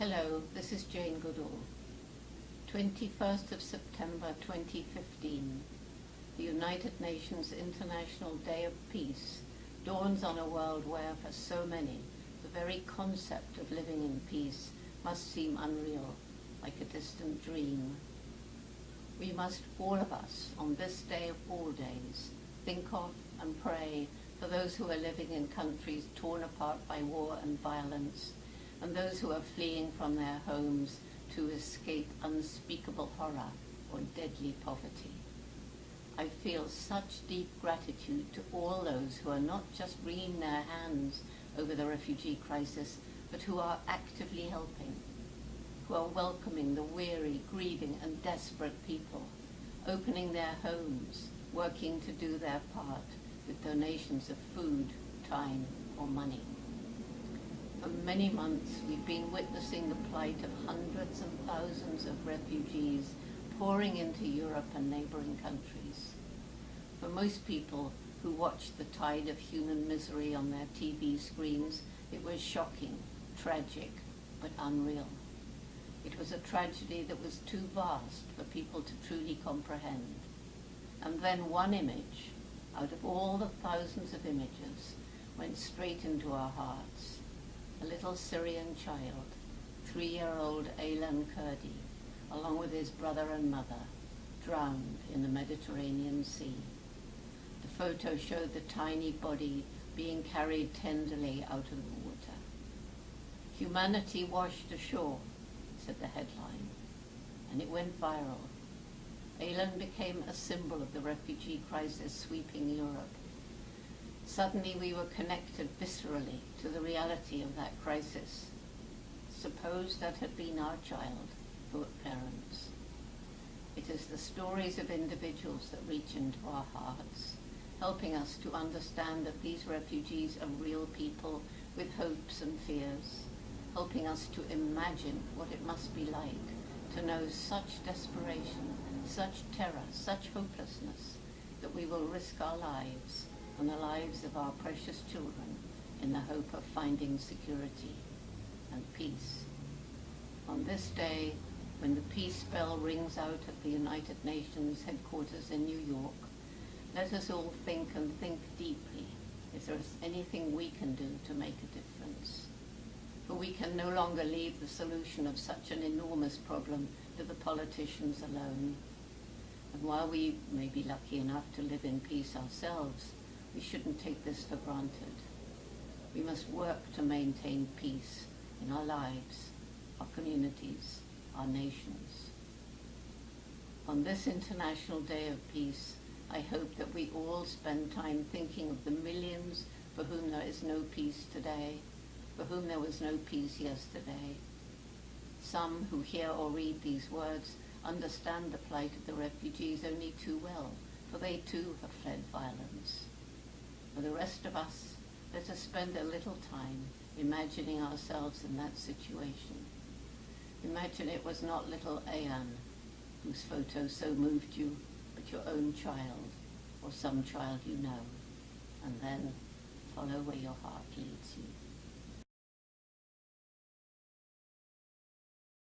Hello, this is Jane Goodall. 21st of September 2015, the United Nations International Day of Peace dawns on a world where, for so many, the very concept of living in peace must seem unreal, like a distant dream. We must, all of us, on this day of all days, think of and pray for those who are living in countries torn apart by war and violence, and those who are fleeing from their homes to escape unspeakable horror or deadly poverty. I feel such deep gratitude to all those who are not just wringing their hands over the refugee crisis, but who are actively helping, who are welcoming the weary, grieving, and desperate people, opening their homes, working to do their part with donations of food, time, or money. For many months, we've been witnessing the plight of hundreds and thousands of refugees pouring into Europe and neighboring countries. For most people who watched the tide of human misery on their TV screens, it was shocking, tragic, but unreal. It was a tragedy that was too vast for people to truly comprehend. And then one image, out of all the thousands of images, went straight into our hearts. A little Syrian child, 3-year-old Aylan Kurdi, along with his brother and mother, drowned in the Mediterranean Sea. The photo showed the tiny body being carried tenderly out of the water. "Humanity washed ashore," said the headline, and it went viral. Aylan became a symbol of the refugee crisis sweeping Europe. Suddenly we were connected viscerally to the reality of that crisis. Suppose that had been our child, thought parents. It is the stories of individuals that reach into our hearts, helping us to understand that these refugees are real people with hopes and fears, helping us to imagine what it must be like to know such desperation, such terror, such hopelessness, that we will risk our lives and the lives of our precious children in the hope of finding security and peace. On this day, when the peace bell rings out at the United Nations headquarters in New York, let us all think and think deeply if there is anything we can do to make a difference. For we can no longer leave the solution of such an enormous problem to the politicians alone. And while we may be lucky enough to live in peace ourselves, we shouldn't take this for granted. We must work to maintain peace in our lives, our communities, our nations. On this International Day of Peace, I hope that we all spend time thinking of the millions for whom there is no peace today, for whom there was no peace yesterday. Some who hear or read these words understand the plight of the refugees only too well, for they too have fled violence. For the rest of us, let us spend a little time imagining ourselves in that situation. Imagine it was not little Aylan whose photo so moved you, but your own child, or some child you know, and then follow where your heart leads you.